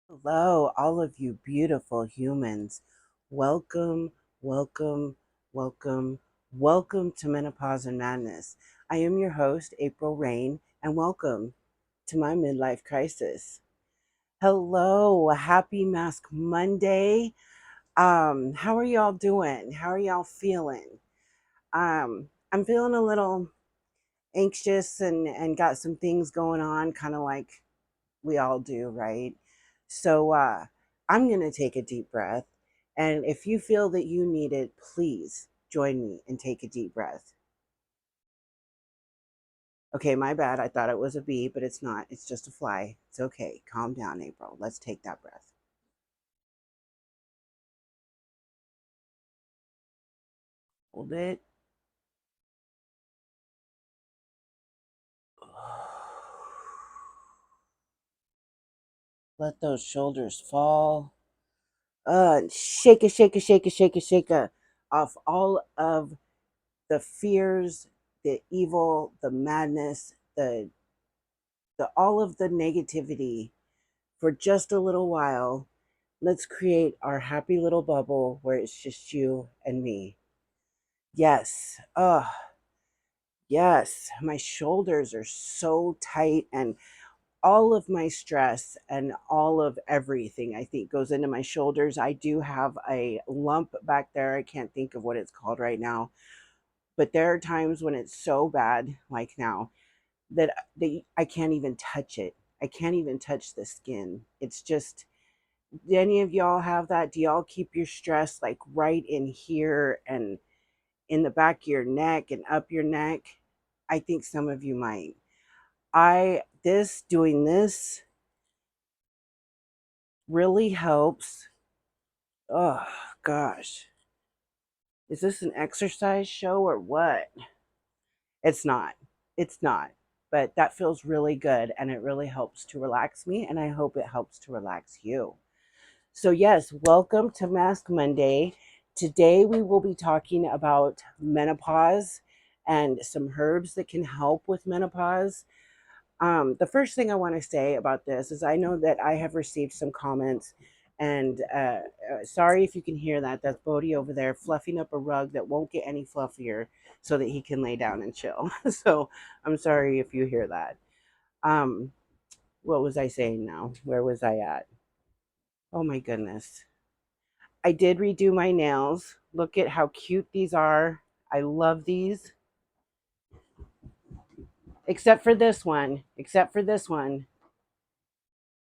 Hello, all of you beautiful humans. Welcome, welcome, welcome, welcome to Menopause and Madness. I am your host, April Rain, and welcome to my midlife crisis. Hello, happy Mask Monday. How are y'all doing? How are y'all feeling? I'm feeling a little anxious and got some things going on, kind of like we all do, right? So I'm going to take a deep breath. And if you feel that you need it, please join me and take a deep breath. Okay, my bad. I thought it was a bee, but it's not. It's just a fly. It's okay. Calm down, April. Let's take that breath. Hold it. Let those shoulders fall. Shake it, shake it, shake it, shake it, shake it off all of the fears, the evil, the madness, the all of the negativity for just a little while. Let's create our happy little bubble where it's just you and me. Yes. Yes. My shoulders are so tight, and all of my stress and all of everything I think goes into my shoulders. I do have a lump back there. I can't think of what it's called right now, but there are times when it's so bad, like now, that I can't even touch it. I can't even touch the skin. It's just, do any of y'all have that? Do y'all keep your stress like right in here and in the back of your neck and up your neck? I think some of you might. Doing this really helps. Oh gosh. Is this an exercise show or what? It's not. It's not. But that feels really good and it really helps to relax me, and I hope it helps to relax you. So, yes, welcome to Mask Monday. Today we will be talking about menopause and some herbs that can help with menopause. The first thing I want to say about this is I know that I have received some comments, and sorry if you can hear that. That's Bodhi over there fluffing up a rug that won't get any fluffier so that he can lay down and chill. So I'm sorry if you hear that. Um, what was I saying now? Where was I at? Oh my goodness. I did redo my nails. Look at how cute these are. I love these. Except for this one. Except for this one.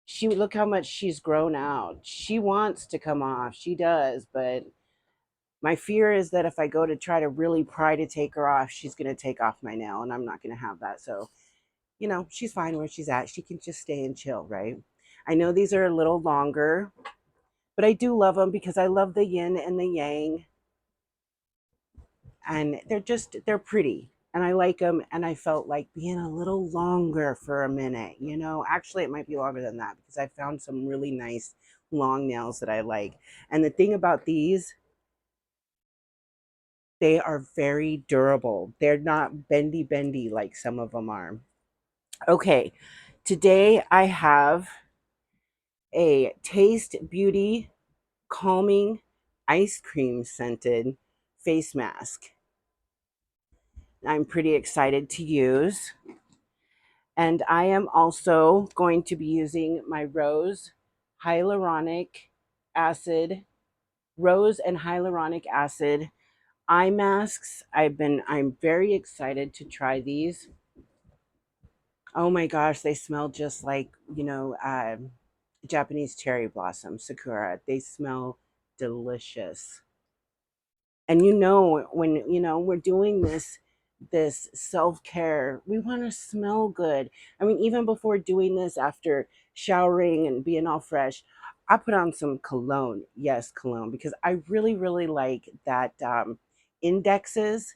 She look how much she's grown out. She wants to come off. She does, but my fear is that if I go to try to really pry to take her off, she's going to take off my nail, and I'm not going to have that. So, she's fine where she's at. She can just stay and chill, right? I know these are a little longer, but I do love them because I love the yin and the yang, and they're pretty, and I like them, and I felt like being a little longer for a minute. Actually it might be longer than that because I found some really nice long nails that I like. And the thing about these, they are very durable. They're not bendy like some of them are. Okay, today I have a Taste Beauty calming ice cream scented face mask. I'm pretty excited to use. And I am also going to be using my hyaluronic acid, rose and hyaluronic acid eye masks. I'm very excited to try these. Oh my gosh, they smell just like, Japanese cherry blossom, sakura. They smell delicious. And when we're doing this self-care, we want to smell good. I mean, even before doing this, after showering and being all fresh, I put on some cologne. Yes, cologne, because I really really like that. Indexes,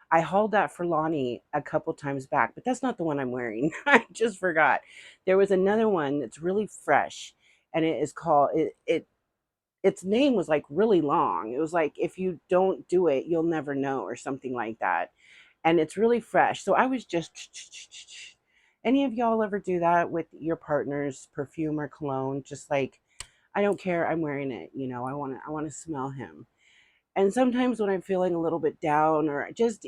I hauled that for Lonnie a couple times back, but that's not the one I'm wearing. I just forgot. There was another one that's really fresh, and it is called it its name was like really long. It was like, if you don't do it, you'll never know, or something like that. And it's really fresh. So I was just Any of y'all ever do that with your partner's perfume or cologne? Just like, I don't care, I'm wearing it. I want to smell him. And sometimes when I'm feeling a little bit down or just,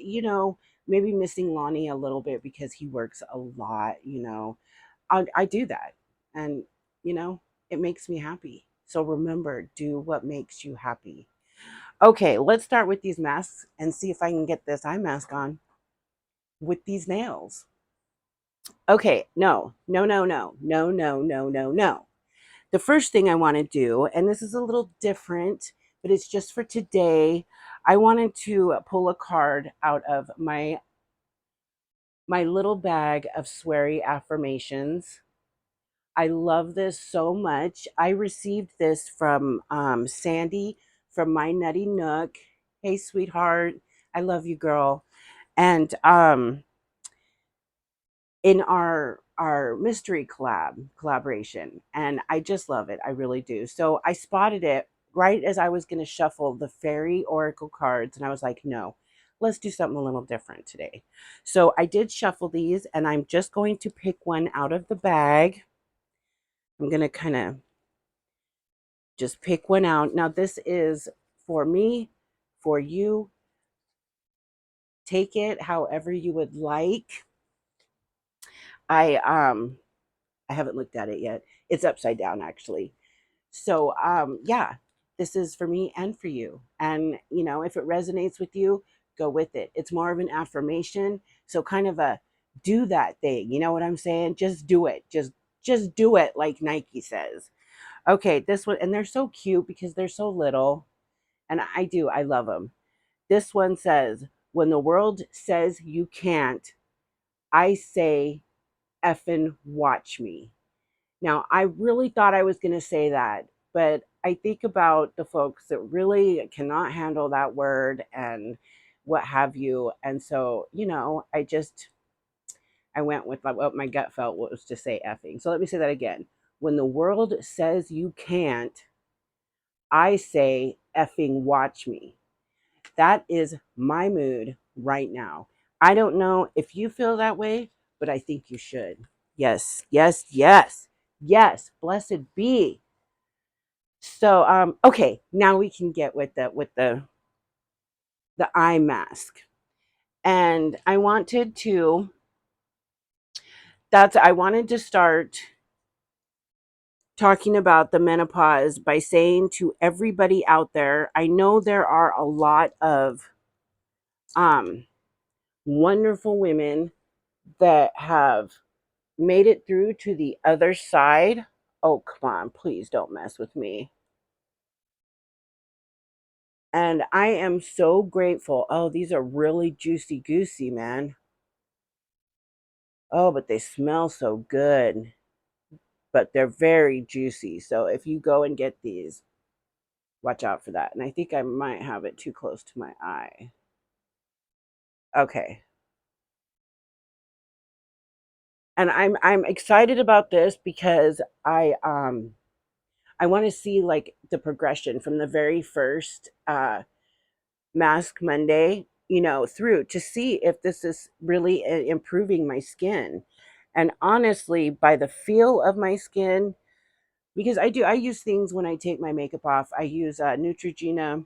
maybe missing Lonnie a little bit because he works a lot, I do that. And, you know, it makes me happy. So remember, do what makes you happy. Okay, let's start with these masks and see if I can get this eye mask on with these nails. Okay, no, no, no, no, no, no, no, no, no. The first thing I want to do, and this is a little different, but it's just for today. I wanted to pull a card out of my little bag of sweary affirmations. I love this so much. I received this from Sandy from My Nutty Nook. Hey, sweetheart, I love you, girl. And in our mystery collaboration, and I just love it. I really do. So I spotted it right as I was going to shuffle the fairy oracle cards, and I was like, no, let's do something a little different today. So I did shuffle these, and I'm just going to pick one out of the bag. I'm going to kind of just pick one out. Now this is for me, for you. Take it however you would like. I haven't looked at it yet. It's upside down actually. So yeah, this is for me and for you. And if it resonates with you, go with it. It's more of an affirmation. So kind of a do that thing. You know what I'm saying? Just do it. Just do it like Nike says. Okay, this one, and they're so cute because they're so little. And I love them. This one says, when the world says you can't, I say effing watch me. Now, I really thought I was going to say that, but I think about the folks that really cannot handle that word and what have you. And so, I went with what my gut felt was to say effing. So let me say that again. When the world says you can't, I say effing watch me. That is my mood right now. I don't know if you feel that way, but I think you should. Yes, yes, yes, yes. Blessed be. So, okay, now we can get with the eye mask, and I wanted to start talking about the menopause by saying to everybody out there, I know there are a lot of um wonderful women that have made it through to the other side. Oh, come on, please don't mess with me. And I am so grateful. Oh, these are really juicy goosey, man. Oh, but they smell so good. But they're very juicy. So if you go and get these, watch out for that. And I think I might have it too close to my eye. Okay. And I'm excited about this because I want to see like the progression from the very first Mask Monday, through to see if this is really improving my skin. And honestly, by the feel of my skin, because I use things when I take my makeup off. I use Neutrogena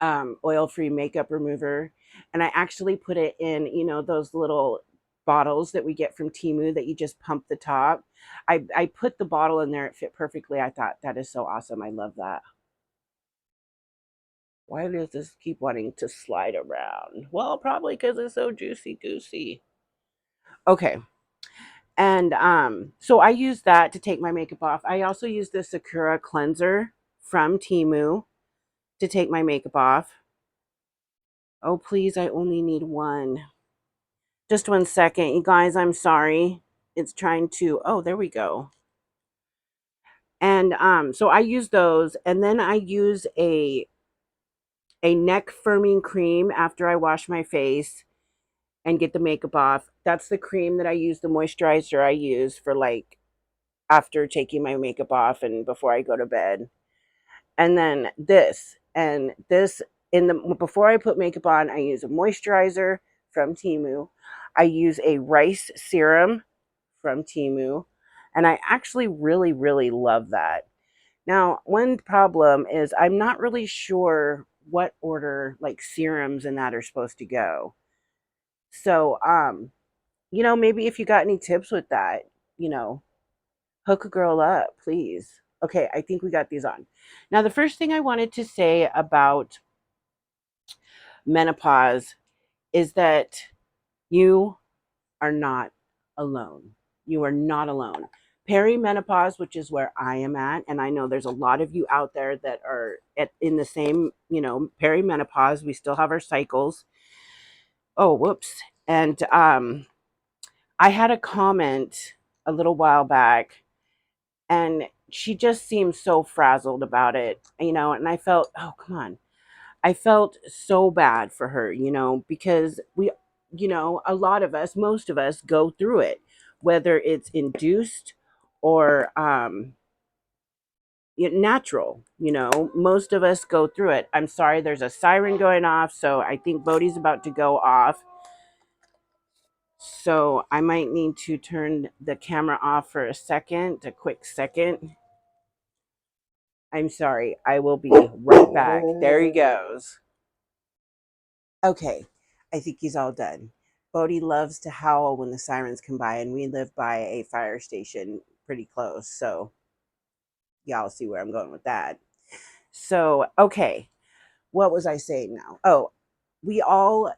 oil-free makeup remover, and I actually put it in, those little bottles that we get from Timu that you just pump the top. I put the bottle in there. It fit perfectly. I thought that is so awesome. I love that. Why does this keep wanting to slide around? Well, probably because it's so juicy goosey. Okay. And so I use that to take my makeup off. I also use the Sakura cleanser from Timu to take my makeup off. Oh, please, I only need one. Just 1 second. You guys, I'm sorry. It's trying to, oh, there we go. And so I use those, and then I use a neck firming cream after I wash my face and get the makeup off. That's the cream that I use, the moisturizer I use for like after taking my makeup off and before I go to bed. And then this in the before I put makeup on, I use a moisturizer from Timu. I use a rice serum from Temu, and I actually really, really love that. Now, one problem is I'm not really sure what order like serums and that are supposed to go. So, maybe if you got any tips with that, you know, hook a girl up, please. Okay, I think we got these on. Now, the first thing I wanted to say about menopause is that you are not alone. You are not alone. Perimenopause, which is where I am at, and I know there's a lot of you out there that are in the same, perimenopause. We still have our cycles. Oh, whoops. And I had a comment a little while back, and she just seemed so frazzled about it, and I felt, oh, come on. I felt so bad for her, because a lot of us, most of us go through it, whether it's induced or natural, most of us go through it. I'm sorry, there's a siren going off, so I think Bodhi's about to go off. So I might need to turn the camera off for a quick second. I'm sorry, I will be right back. There he goes. Okay, I think he's all done. Bodhi loves to howl when the sirens come by, and we live by a fire station pretty close, so y'all see where I'm going with that. So, okay, what was I saying now? Oh, we all,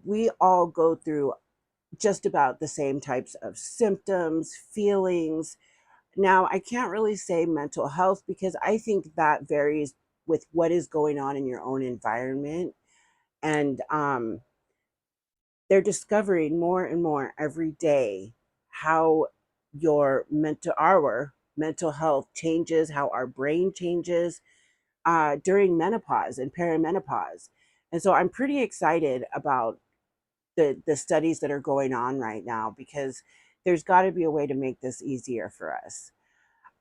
we all go through just about the same types of symptoms, feelings. Now, I can't really say mental health because I think that varies with what is going on in your own environment. And they're discovering more and more every day how our mental health changes, how our brain changes during menopause and perimenopause. And so I'm pretty excited about the studies that are going on right now because there's got to be a way to make this easier for us.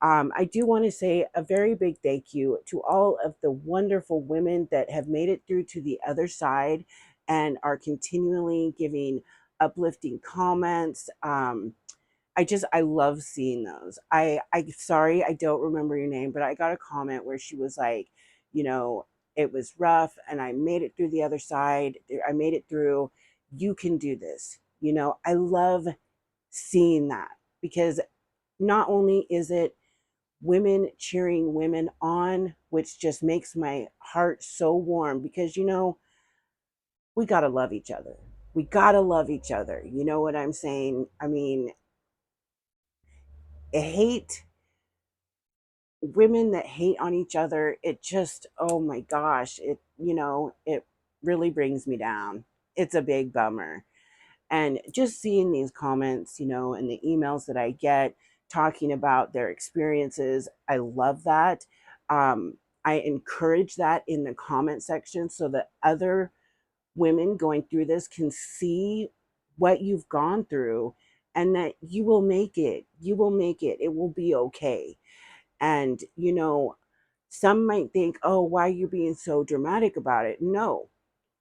I do want to say a very big thank you to all of the wonderful women that have made it through to the other side and are continually giving uplifting comments. I love seeing those. I sorry, I don't remember your name, but I got a comment where she was like, you know, it was rough and I made it through the other side. I made it through. You can do this. I love seeing that because not only is it women cheering women on, which just makes my heart so warm because, we got to love each other. We got to love each other. You know what I'm saying? I mean, hate, women that hate on each other, it just, oh my gosh, it really brings me down. It's a big bummer. And just seeing these comments, and the emails that I get talking about their experiences, I love that. I encourage that in the comment section so that other women going through this can see what you've gone through and that you will make it. You will make it. It will be okay. And, some might think, oh, why are you being so dramatic about it? No,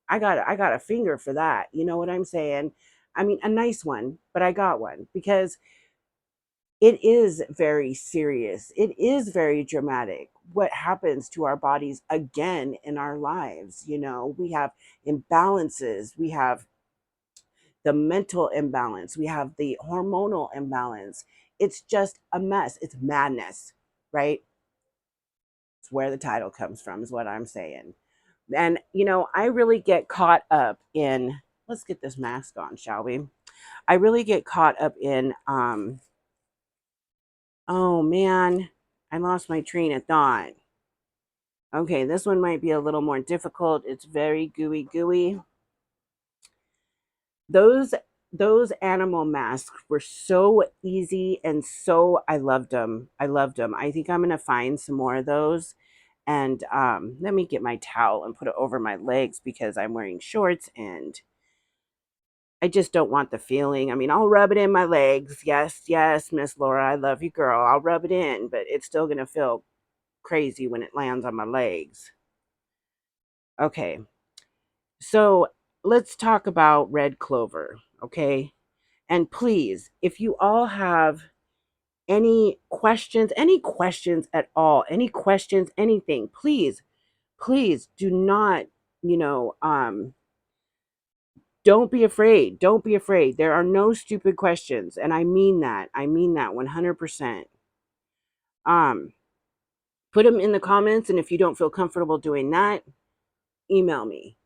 I got a finger for that. You know what I'm saying? I mean, a nice one, but I got one because it is very serious. It is very dramatic what happens to our bodies again in our lives. We have imbalances, we have the mental imbalance, we have the hormonal imbalance. It's just a mess. It's madness, right? It's where the title comes from, is what I'm saying. And, I really get caught up in, let's get this mask on, shall we? I really get caught up in, oh man, I lost my train of thought. Okay, this one might be a little more difficult. It's very gooey. Those those animal masks were so easy and so I loved them. I loved them. I think I'm gonna find some more of those. And let me get my towel and put it over my legs because I'm wearing shorts and I just don't want the feeling. I mean, I'll rub it in my legs. Yes, Miss Laura, I love you, girl. I'll rub it in, but it's still going to feel crazy when it lands on my legs. Okay, so let's talk about red clover, okay? And please, if you all have any questions at all, any questions, anything, please do not, you know, don't be afraid. Don't be afraid. There are no stupid questions. And I mean that. I mean that 100%. Um, put them in the comments. And if you don't feel comfortable doing that, email me.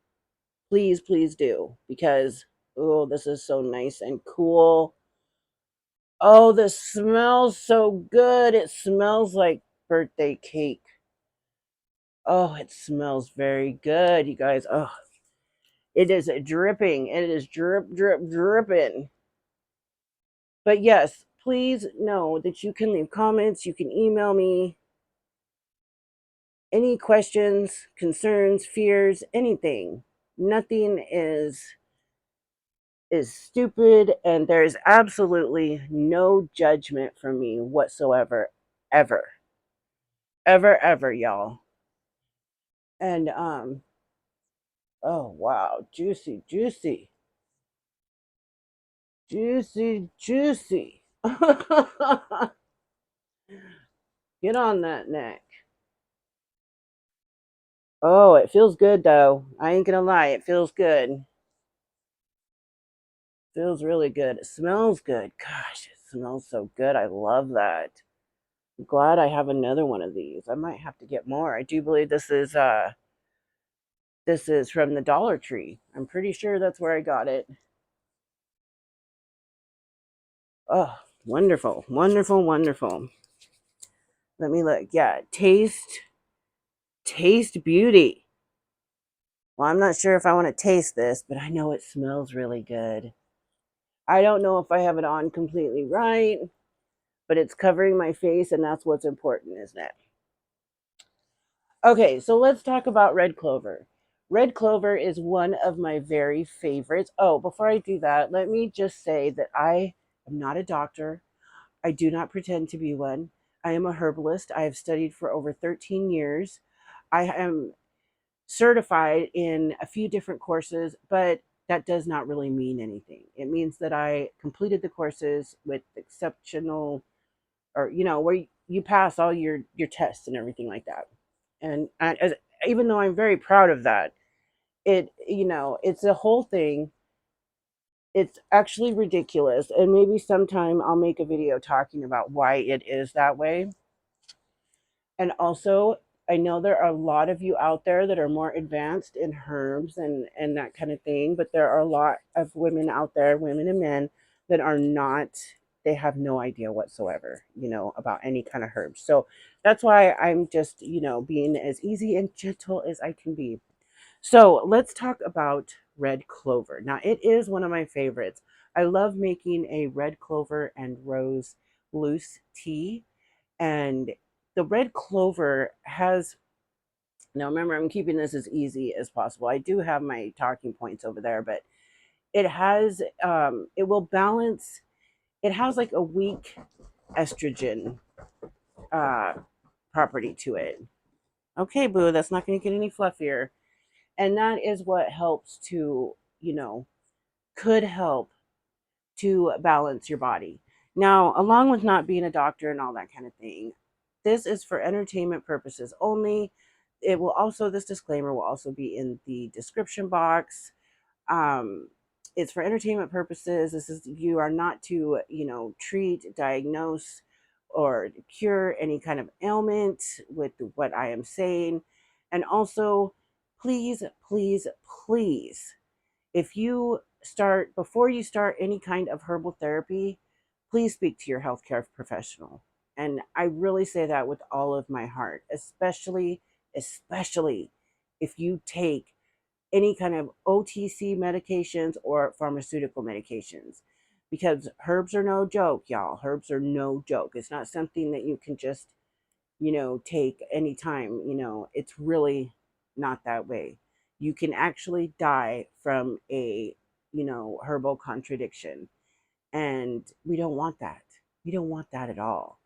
Please, please do. Because, oh, this is so nice and cool. Oh, this smells so good. It smells like birthday cake. Oh, it smells very good, you guys. Oh, it is dripping. It is drip, drip, dripping. But yes, please know that you can leave comments. You can email me any questions, concerns, fears, anything. Nothing is stupid, and there is absolutely no judgment from me whatsoever, ever, ever, ever, y'all. And oh wow, juicy, juicy, juicy, juicy. Get on that neck. Oh, it feels good though. I ain't gonna lie, it feels good. Feels really good. It smells good. Gosh, it smells so good. I love that. I'm glad I have another one of these. I might have to get more. I do believe this is from the Dollar Tree. I'm pretty sure that's where I got it. Oh, wonderful. Wonderful, wonderful. Let me look. Yeah, taste beauty. Well, I'm not sure if I want to taste this, but I know it smells really good. I don't know if I have it on completely right, but it's covering my face, and that's what's important, isn't it? Okay, so let's talk about red clover. Red clover is one of my very favorites. Oh, before I do that, let me just say that I am not a doctor. I do not pretend to be one. I am a herbalist. I have studied for over 13 years. I am certified in a few different courses, but that does not really mean anything. It means that I completed the courses with exceptional, or where you pass all your tests and everything like that. And even though I'm very proud of that, it's a whole thing. It's actually ridiculous, and maybe sometime I'll make a video talking about why it is that way. And also, I know there are a lot of you out there that are more advanced in herbs and that kind of thing, but there are a lot of women out there, women and men, that are not, they have no idea whatsoever, about any kind of herbs. So that's why I'm just, being as easy and gentle as I can be. So let's talk about red clover. Now, it is one of my favorites. I love making a red clover and rose loose tea, and the red clover has, now remember, I'm keeping this as easy as possible. I do have my talking points over there, but it has, it will balance, it has like a weak estrogen uh, property to it. Okay, boo, that's not going to get any fluffier. And that is what helps to, could help to balance your body. Now, along with not being a doctor and all that kind of thing, this is for entertainment purposes only. It will also, this disclaimer will also be in the description box. Um, it's for entertainment purposes. This is, you are not to, treat, diagnose, or cure any kind of ailment with what I am saying. And also, please, please, please, if you start, before you start any kind of herbal therapy, please speak to your healthcare professional. And I really say that with all of my heart, especially if you take any kind of OTC medications or pharmaceutical medications, because herbs are no joke, y'all. Herbs are no joke. It's not something that you can just, take anytime. It's really not that way. You can actually die from a, herbal contradiction. And we don't want that. We don't want that at all.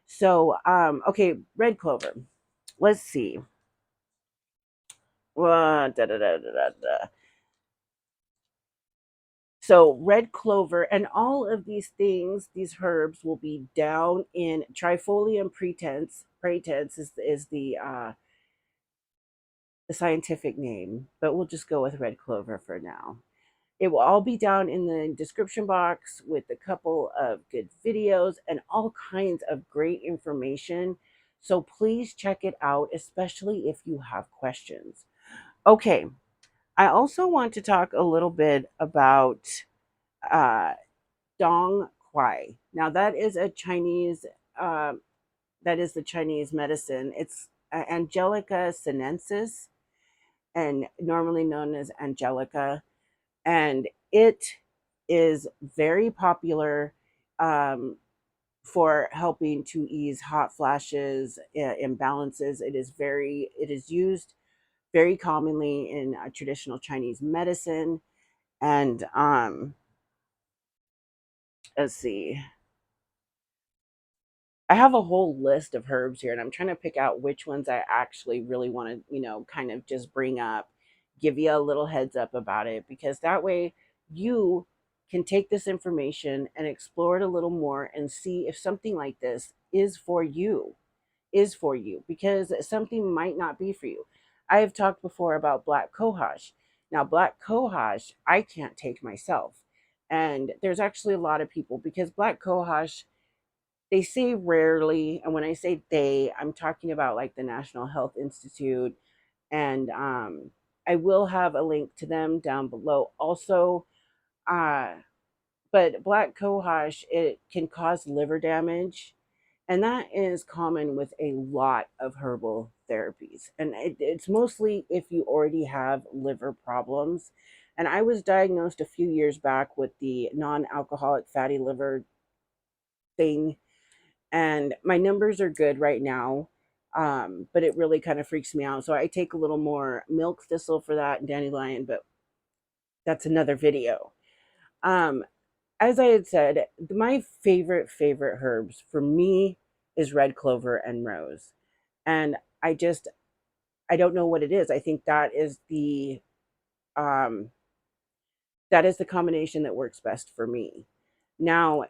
So, okay, red clover. Let's see. Da, da, da, da, da, da. So red clover and all of these things, these herbs will be down in trifolium pratense. Pratense is the scientific name, but we'll just go with red clover for now. It will all be down in the description box with a couple of good videos and all kinds of great information. So please check it out, especially if you have questions. Okay, I also want to talk a little bit about uh, Dong Quai. Now that is a Chinese, uh, that is the Chinese medicine. It's angelica sinensis, and normally known as angelica, and it is very popular um, for helping to ease hot flashes, imbalances. It is used very commonly in traditional Chinese medicine, and let's see. I have a whole list of herbs here, and I'm trying to pick out which ones I actually really want to, kind of just bring up, give you a little heads up about it, because that way you can take this information and explore it a little more and see if something like this is for you, because something might not be for you. I have talked before about black cohosh. Now, black cohosh, I can't take myself. And there's actually a lot of people, because black cohosh, they say rarely, and when I say they, I'm talking about like the National Health Institute, and I will have a link to them down below also. Uh, but black cohosh, it can cause liver damage, and that is common with a lot of herbal therapies. And it's mostly if you already have liver problems. And I was diagnosed a few years back with the non-alcoholic fatty liver thing, and my numbers are good right now. But it really kind of freaks me out. So I take a little more milk thistle for that and dandelion, but that's another video. Um, as I had said, my favorite herbs for me is red clover and rose. And I don't know what it is. I think um that is the combination that works best for me. Now,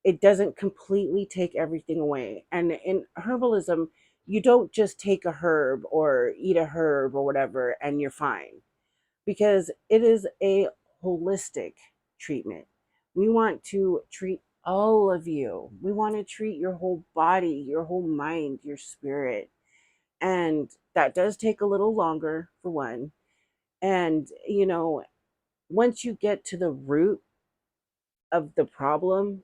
it doesn't completely take everything away. And in herbalism, you don't just take a herb or eat a herb or whatever and you're fine, because it is a holistic treatment. We want to treat all of you. We want to treat your whole body, your whole mind, your spirit. And that does take a little longer, for one. And, once you get to the root of the problem,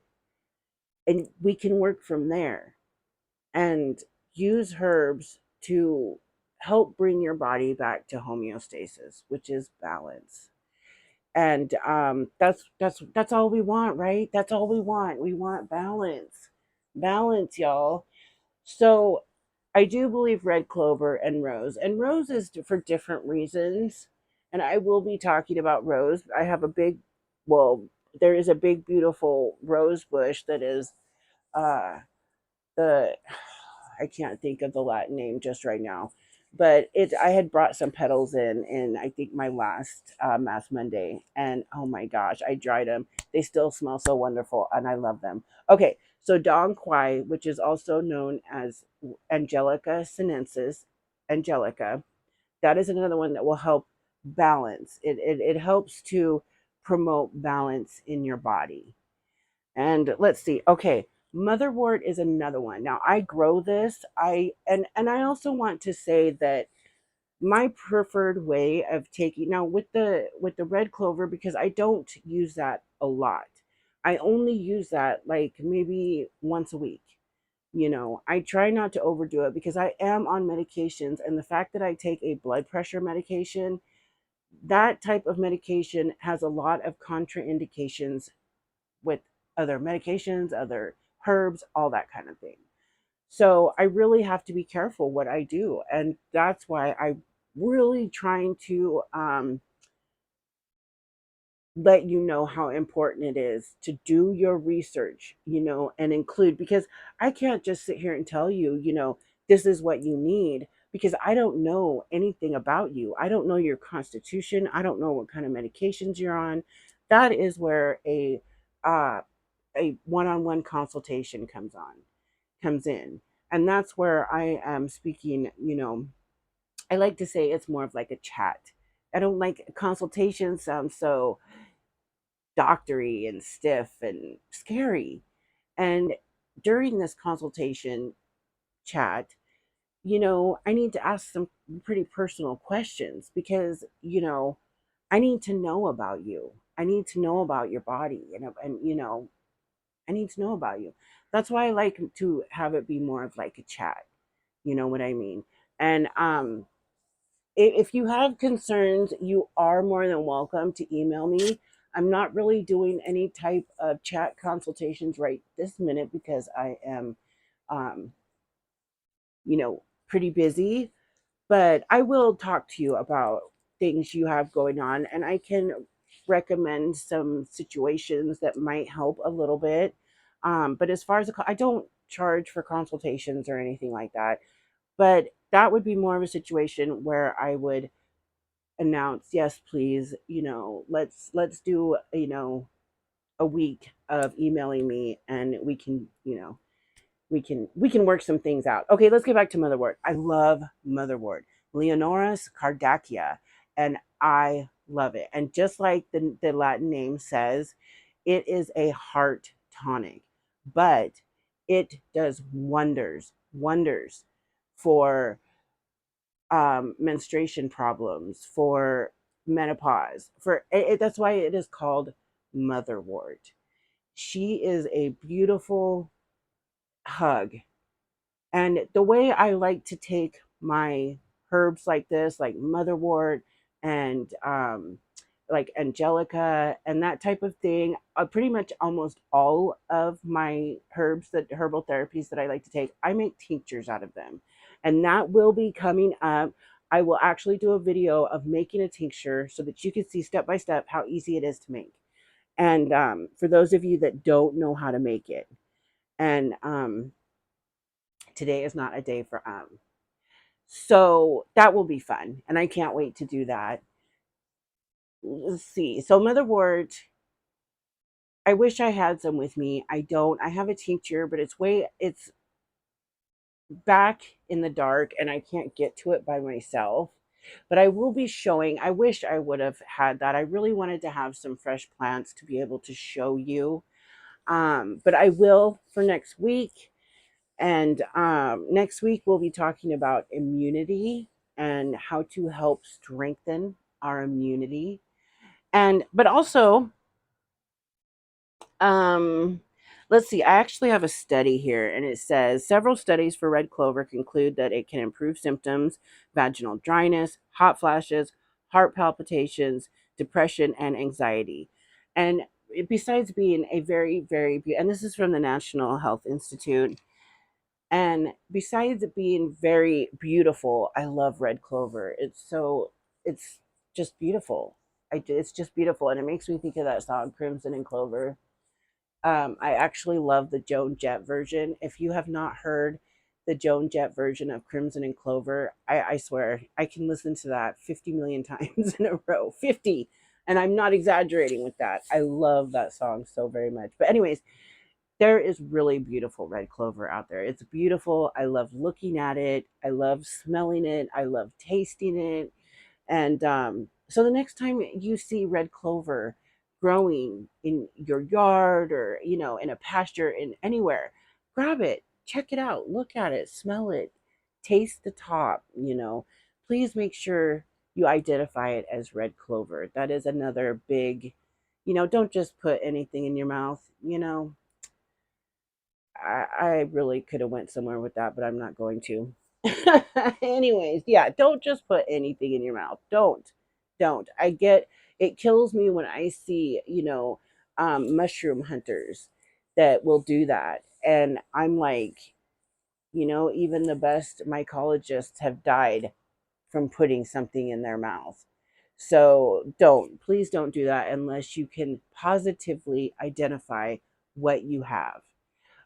and we can work from there and use herbs to help bring your body back to homeostasis, which is balance. And that's all we want, right? That's all we want. We want balance. Balance, y'all. So I do believe red clover and rose is for different reasons. And I will be talking about rose. I have a big, well, there is a big, beautiful rose bush that is uh, the, I can't think of the Latin name just right now, but I had brought some petals in I think my last Mass Monday, and oh my gosh, I dried them. They still smell so wonderful, and I love them. Okay, so Dong Quai, which is also known as Angelica sinensis, Angelica, that is another one that will help balance. It helps to promote balance in your body. And let's see. Okay, Motherwort is another one. Now I grow this. And I also want to say that my preferred way of taking, now with the red clover, because I don't use that a lot. I only use that like maybe once a week. I try not to overdo it because I am on medications, and the fact that I take a blood pressure medication, that type of medication has a lot of contraindications with other medications, other herbs, all that kind of thing. So I really have to be careful what I do. And that's why I'm really trying to let you know how important it is to do your research, and include, because I can't just sit here and tell you, this is what you need, because I don't know anything about you. I don't know your constitution. I don't know what kind of medications you're on. that is where uh, a one-on-one consultation comes in, and that's where I am speaking. I like to say it's more of like a chat. I don't like consultations sound so doctory and stiff and scary. And during this consultation chat, I need to ask some pretty personal questions because, I need to know about you. I need to know about your body and I need to know about you. That's why I like to have it be more of like a chat. You know what I mean? And if you have concerns, you are more than welcome to email me. I'm not really doing any type of chat consultations right this minute because I am, um, pretty busy. But I will talk to you about things you have going on, and I can recommend some situations that might help a little bit. But as far as I don't charge for consultations or anything like that. But that would be more of a situation where I would announce, yes, please, let's do, a week of emailing me, and we can work some things out. Okay, let's get back to Motherwort. I love Motherwort, leonorus cardiaca, and I love it. And just like the Latin name says, it is a heart tonic, but it does wonders for menstruation problems, for menopause, that's why it is called Motherwort. She is a beautiful hug. And the way I like to take my herbs like this, like Motherwort and like angelica and that type of thing, pretty much almost all of my herbs, that herbal therapies that I like to take, I make tinctures out of them. And that will be coming up. I will actually do a video of making a tincture so that you can see step by step how easy it is to make. And for those of you that don't know how to make it, and today is not a day for so that will be fun, and I can't wait to do that. Let's see. So Motherwort, I wish I had some with me. I don't. I have a tincture, but it's back in the dark and I can't get to it by myself. But I will be showing. I wish I would have had that. I really wanted to have some fresh plants to be able to show you. But I will for next week. And next week, we'll be talking about immunity and how to help strengthen our immunity. But also, um, let's see, I actually have a study here, and it says several studies for red clover conclude that it can improve symptoms, vaginal dryness, hot flashes, heart palpitations, depression, and anxiety. And besides being a very, very, and this is from the National Health Institute, and besides it being very beautiful, I love red clover. It's just beautiful. It's just beautiful. And it makes me think of that song, Crimson and Clover. I actually love the Joan Jett version. If you have not heard the Joan Jett version of Crimson and Clover, I swear I can listen to that 50 million times in a row. 50. And I'm not exaggerating with that. I love that song so very much. But, anyways, there is really beautiful red clover out there. It's beautiful. I love looking at it. I love smelling it. I love tasting it. And so the next time you see red clover growing in your yard or, in a pasture, in anywhere, grab it, check it out, look at it, smell it, taste the top, Please make sure you identify it as red clover. That is another big, don't just put anything in your mouth, I really could have went somewhere with that, but I'm not going to. Anyways, yeah, don't just put anything in your mouth. Don't. I get it kills me when I see, mushroom hunters that will do that. And I'm like, even the best mycologists have died from putting something in their mouth. So please don't do that unless you can positively identify what you have.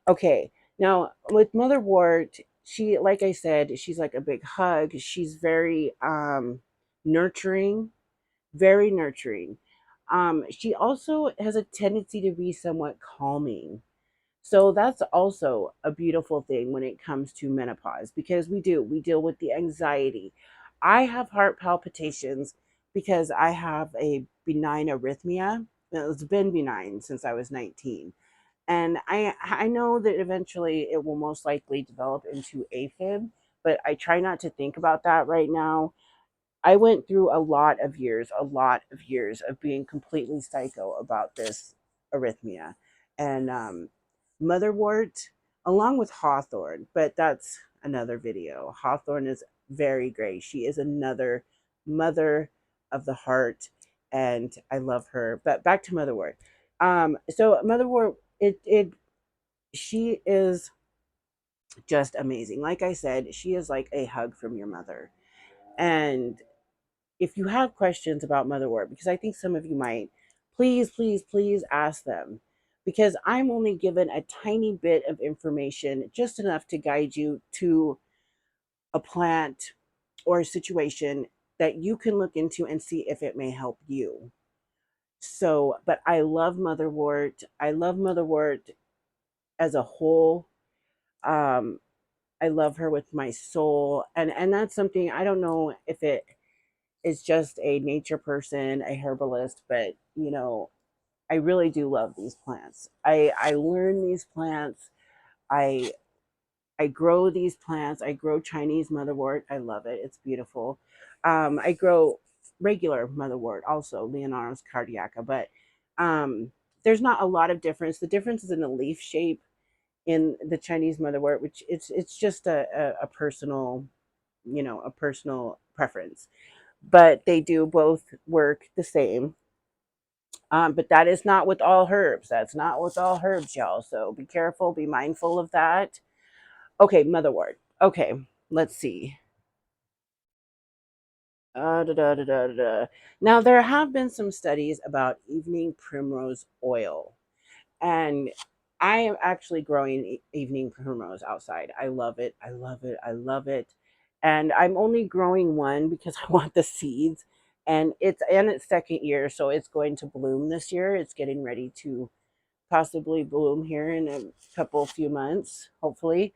Okay, now with Motherwort, she, like I said, she's like a big hug. She's very nurturing, very nurturing. She also has a tendency to be somewhat calming. So that's also a beautiful thing when it comes to menopause, because we deal with the anxiety. I have heart palpitations because I have a benign arrhythmia. It's been benign since I was 19. And I know that eventually it will most likely develop into AFib, but I try not to think about that right now. I went through a lot of years of being completely psycho about this arrhythmia. And Motherwort, along with Hawthorne, but that's another video. Hawthorne is very great. She is another mother of the heart, and I love her. But back to Motherwort. So Motherwort, she is just amazing. Like I said, she is like a hug from your mother. And if you have questions about Motherwort, because I think some of you might, please, please, please ask them. Because I'm only given a tiny bit of information, just enough to guide you to a plant or a situation that you can look into and see if it may help you. So, but I love Motherwort. I love Motherwort as a whole. Um, I love her with my soul. And that's something, I don't know if it is just a nature person, a herbalist, but I really do love these plants. I learn these plants. I I grow these plants. I grow Chinese motherwort. I love it. It's beautiful. I grow regular motherwort also, leonorus cardiaca, but um, there's not a lot of difference. The difference is in the leaf shape in the Chinese motherwort, which it's just a personal, a personal preference. But they do both work the same. But that is not with all herbs. That's not with all herbs, y'all. So be careful, be mindful of that. Okay, motherwort. Okay, let's see. Da, da, da, da, da. Now, there have been some studies about evening primrose oil. And I am actually growing evening primrose outside. I love it. I love it. I love it. And I'm only growing one because I want the seeds. And it's in its second year, so it's going to bloom this year. It's getting ready to possibly bloom here in a few months, hopefully.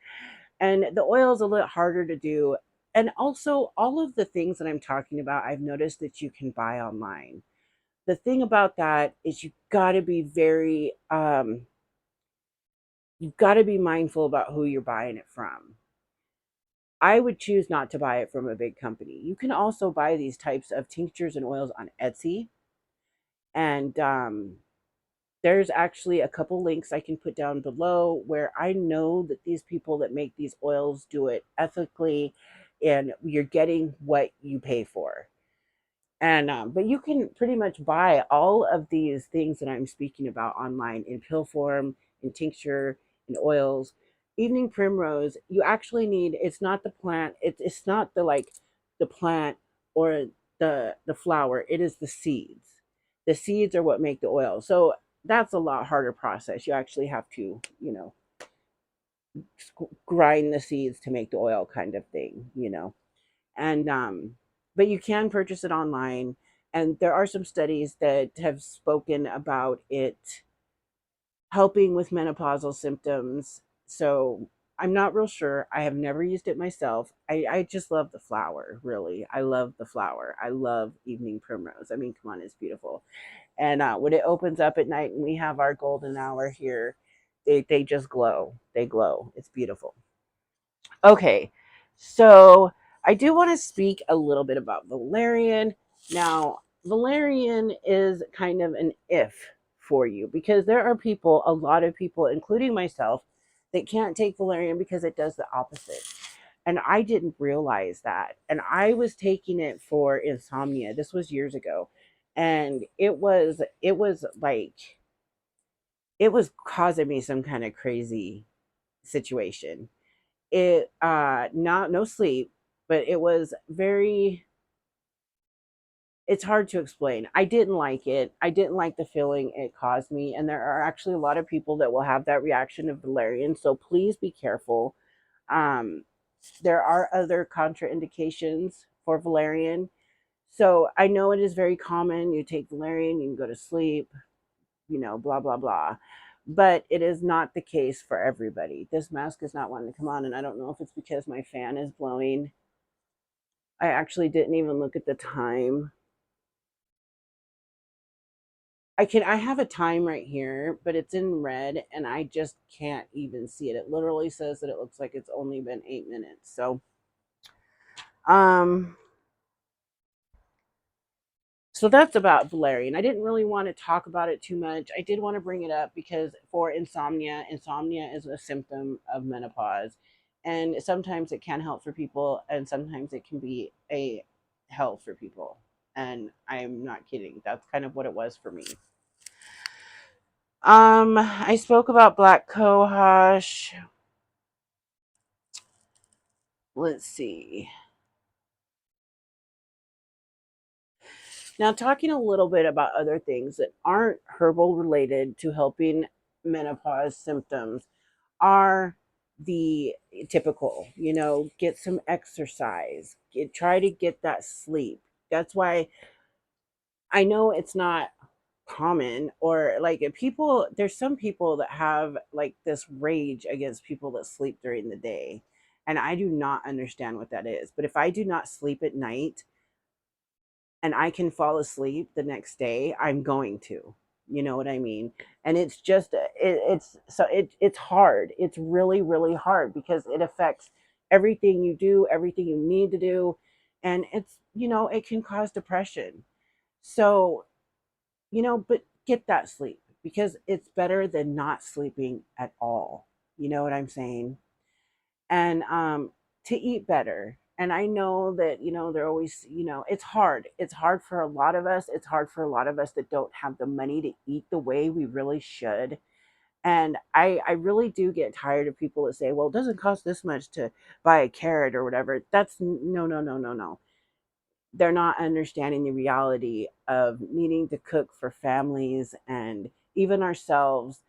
And the oil is a little harder to do. And also, all of the things that I'm talking about, I've noticed that you can buy online. The thing about that is you've got to be mindful about who you're buying it from. I would choose not to buy it from a big company. You can also buy these types of tinctures and oils on Etsy. And there's actually a couple links I can put down below where I know that these people that make these oils do it ethically, and you're getting what you pay for. And but you can pretty much buy all of these things that I'm speaking about online in pill form, in tincture, in oils. Evening primrose, you actually need, it's not the plant, it's not the like the plant or the flower, it is the seeds. The seeds are what make the oil. So that's a lot harder process. You actually have to, grind the seeds to make the oil kind of thing. And but you can purchase it online, and there are some studies that have spoken about it helping with menopausal symptoms. So I'm not real sure. I have never used it myself. I just love the flower, really. I love the flower. I love evening primrose. I mean, come on, it's beautiful. And when it opens up at night and we have our golden hour here, they just glow. They glow. It's beautiful. Okay, so I do want to speak a little bit about Valerian. Now, Valerian is kind of an if for you, because there are people, a lot of people, including myself, that can't take Valerian because it does the opposite. And I didn't realize that. And I was taking it for insomnia. This was years ago. And it was like it was causing me some kind of crazy situation. It not no sleep, but it was very, it's hard to explain. I didn't like it. I didn't like the feeling it caused me, and there are actually a lot of people that will have that reaction of valerian, so please be careful. um there are other contraindications for valerian, So I know it is very common. You take valerian, you can go to sleep, blah, blah, blah. But it is not the case for everybody. This mask is not wanting to come on, and I don't know if it's because my fan is blowing. I actually didn't even look at the time. I have a time right here, but it's in red and I just can't even see it. It literally says that it looks like it's only been 8 minutes. So um so that's about valerian. I didn't really want to talk about it too much. I did want to bring it up because for insomnia is a symptom of menopause. And sometimes it can help for people and sometimes it can be a hell for people. And I'm not kidding. That's kind of what it was for me. I spoke about black cohosh. Let's see. Now, talking a little bit about other things that aren't herbal related to helping menopause symptoms are the typical, get some exercise, try to get that sleep. That's why I know it's not common, or like if people, there's some people that have like this rage against people that sleep during the day. And I do not understand what that is. But if I do not sleep at night, and I can fall asleep the next day, I'm going to. You know what I mean? And it's just it's hard. It's really really hard because it affects everything you do, everything you need to do, and it's it can cause depression. So, but get that sleep because it's better than not sleeping at all. You know what I'm saying? And to eat better. And I know that they're always, it's hard for a lot of us. It's hard for a lot of us that don't have the money to eat the way we really should. And I really do get tired of people that say, well, it doesn't cost this much to buy a carrot or whatever. That's no, no, no, no, no. They're not understanding the reality of needing to cook for families and even ourselves.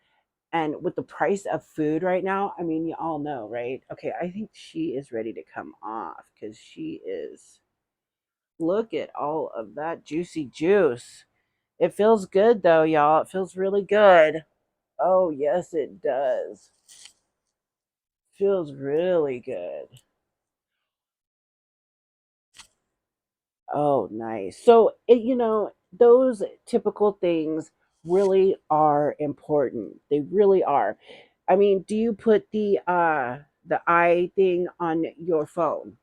And with the price of food right now, I mean, you all know, right? Okay, I think she is ready to come off because she is. Look at all of that juicy juice. It feels good though, y'all. It feels really good. Oh, yes, it does. Feels really good. Oh, nice. So, those typical things really are important. They really are. I mean, do you put the eye thing on your phone?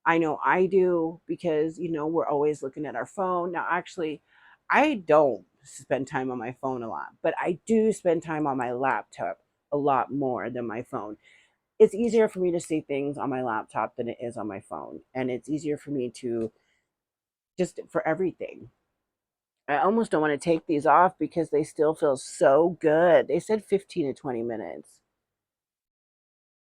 I know I do because, we're always looking at our phone. Now, actually, I don't spend time on my phone a lot, but I do spend time on my laptop a lot more than my phone. It's easier for me to see things on my laptop than it is on my phone, and it's easier for me to just for everything. I almost don't want to take these off because they still feel so good. They said 15 to 20 minutes.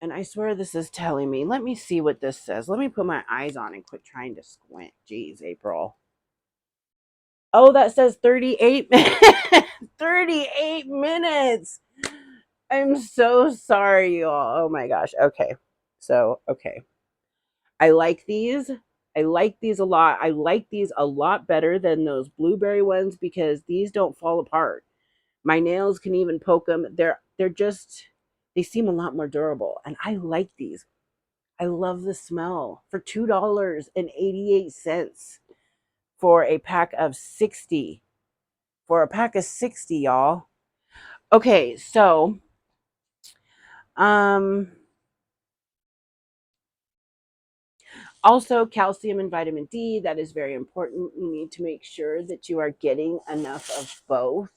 And I swear this is telling me. Let me see what this says. Let me put my eyes on and quit trying to squint. Jeez, April. Oh, that says 38 minutes. 38 minutes. I'm so sorry, you all. Oh my gosh. Okay. So, okay. I like these. I like these a lot. I like these a lot better than those blueberry ones because these don't fall apart. My nails can even poke them. They're just they seem a lot more durable and I like these. I love the smell for $2.88 for a pack of 60. For a pack of 60, y'all. Okay, so um also calcium and vitamin D, that is very important. You need to make sure that you are getting enough of both.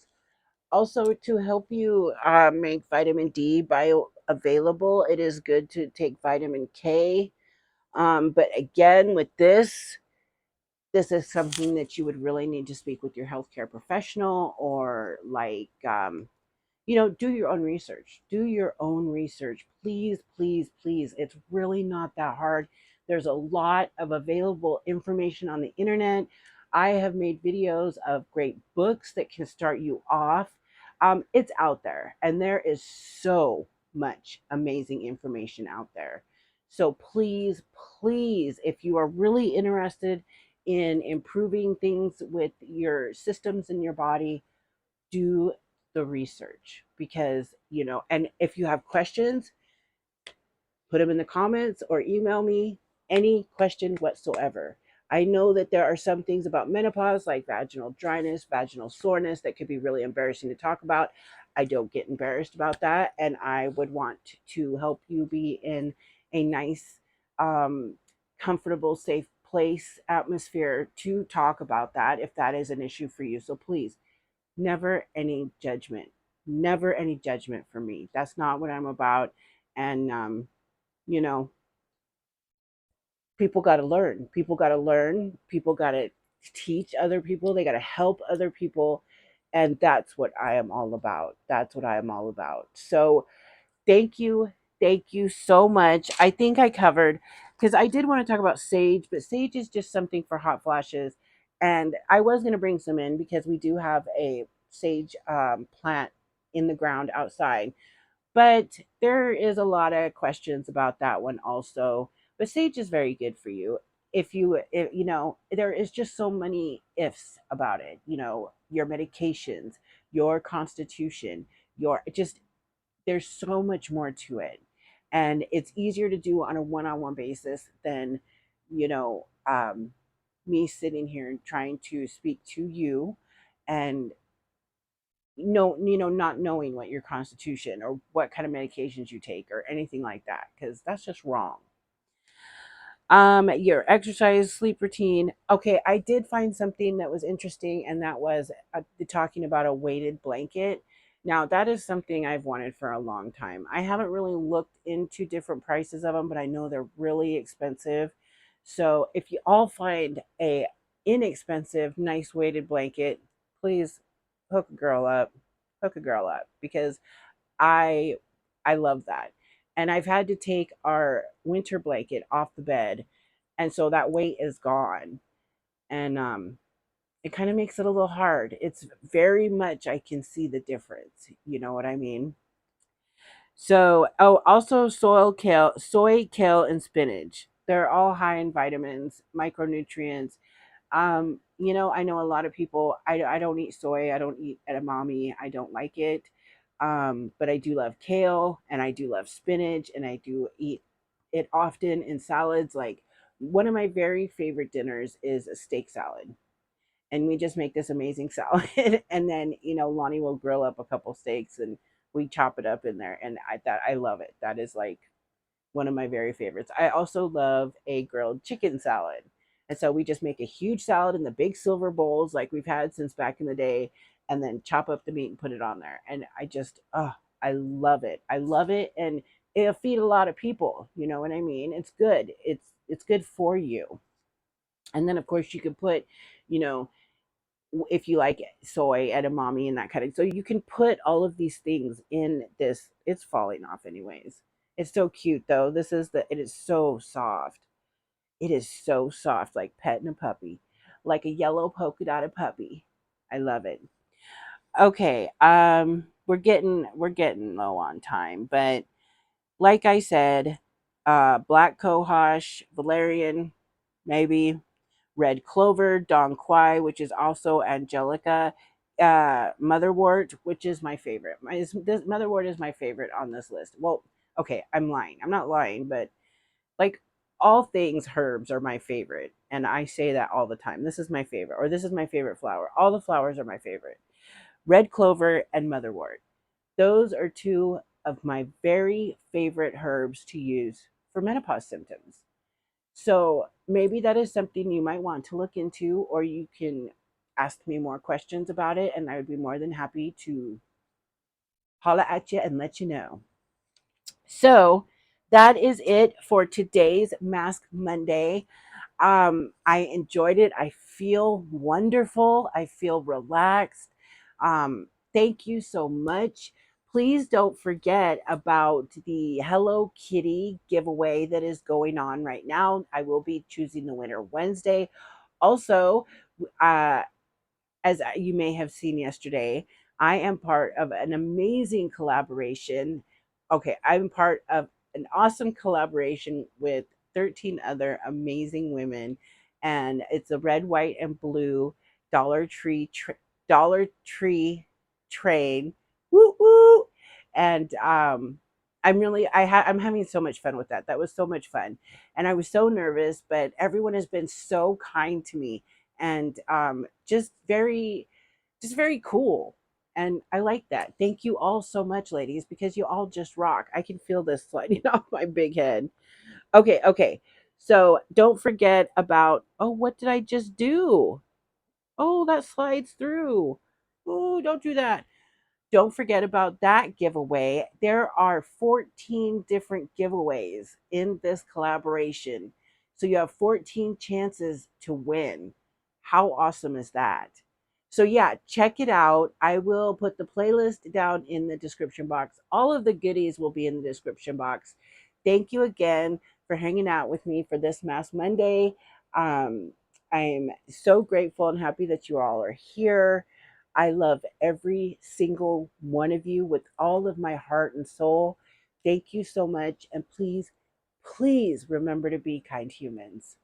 Also, to help you make vitamin D bioavailable, it is good to take vitamin K. But again, with this is something that you would really need to speak with your healthcare professional or like do your own research. Do your own research. Please, please, please. It's really not that hard. There's a lot of available information on the internet. I have made videos of great books that can start you off. It's out there, and there is so much amazing information out there. So please, please, if you are really interested in improving things with your systems in your body, do the research. Because, and if you have questions, put them in the comments or email me any question whatsoever. I know that there are some things about menopause, like vaginal dryness, vaginal soreness, that could be really embarrassing to talk about. I don't get embarrassed about that. And I would want to help you be in a nice, um, comfortable, safe place, atmosphere to talk about that if that is an issue for you. So please, never any judgment. Never any judgment for me. That's not what I'm about. And, you know, people got to learn. People got to learn. People got to teach other people. They got to help other people. And that's what I am all about. That's what I am all about. So thank you. Thank you so much. I think I covered, because I did want to talk about sage, but sage is just something for hot flashes. And I was going to bring some in because we do have a sage plant in the ground outside, but there is a lot of questions about that one also. But sage is very good for you. If there is just so many ifs about it. Your medications, your constitution, your just there's so much more to it. And it's easier to do on a one-on-one basis than, you know, um, me sitting here and trying to speak to you and not knowing what your constitution or what kind of medications you take or anything like that, because that's just wrong. Your exercise, sleep routine. Okay, I did find something that was interesting, and that was talking about a weighted blanket. Now, that is something I've wanted for a long time. I haven't really looked into different prices of them, but I know they're really expensive. So if you all find a inexpensive, nice weighted blanket, please hook a girl up. Hook a girl up, because I I love that. And I've had to take our winter blanket off the bed, and so that weight is gone. And it kind of makes it a little hard. It's very much, I can see the difference. You know what I mean? So, oh, also soy, kale, and spinach. They're all high in vitamins, micronutrients. I know a lot of people. I don't eat soy. I don't eat edamame. I don't like it. But I do love kale, and I do love spinach, and I do eat it often in salads. Like, one of my very favorite dinners is a steak salad, and we just make this amazing salad. And then Lonnie will grill up a couple steaks, and we chop it up in there, and I love it. That is like one of my very favorites. I also love a grilled chicken salad. And so we just make a huge salad in the big silver bowls like we've had since back in the day, and then chop up the meat and put it on there. And I love it. I love it, and it'll feed a lot of people. You know what I mean? It's good. It's good for you. And then of course you could put, you know, if you like soy, edamame, and that kind of. So you can put all of these things in this. It's falling off anyways. It's so cute though. It is so soft. It is so soft, like petting a puppy, like a yellow polka dotted puppy. I love it. Okay, we're getting low on time, but like I said, black cohosh, valerian, maybe red clover, Don Quai, which is also angelica, motherwort, which is my favorite. This motherwort is my favorite on this list. Well, okay, I'm lying. I'm not lying, but like, all things herbs are my favorite, and I say that all the time. This is my favorite, or this is my favorite flower. All the flowers are my favorite. Red clover and motherwort. Those are two of my very favorite herbs to use for menopause symptoms. So maybe that is something you might want to look into, or you can ask me more questions about it, and I would be more than happy to holla at you and let you know. So that is it for today's Mask Monday. I enjoyed it. I feel wonderful. I feel relaxed. Thank you so much. Please don't forget about the Hello Kitty giveaway that is going on right now. I will be choosing the winner Wednesday. Also, uh, as you may have seen yesterday, I am part of an amazing collaboration. Okay, I'm part of an awesome collaboration with 13 other amazing women. and it's a red, white, and blue Dollar Tree Dollar Tree train. Woo woo! And I'm having so much fun with that. That was so much fun, and I was so nervous, but everyone has been so kind to me, and just very cool. And I like that. Thank you all so much, ladies, because you all just rock. I can feel this sliding off my big head. Okay, okay. So don't forget about, oh, what did I just do? Oh, that slides through. Oh, don't do that. Don't forget about that giveaway. There are 14 different giveaways in this collaboration. So you have 14 chances to win. How awesome is that? So, yeah, check it out. I will put the playlist down in the description box. All of the goodies will be in the description box. Thank you again for hanging out with me for this Mass Monday. Um, I'm so grateful and happy that you all are here. I love every single one of you with all of my heart and soul. Thank you so much. And please, please remember to be kind humans.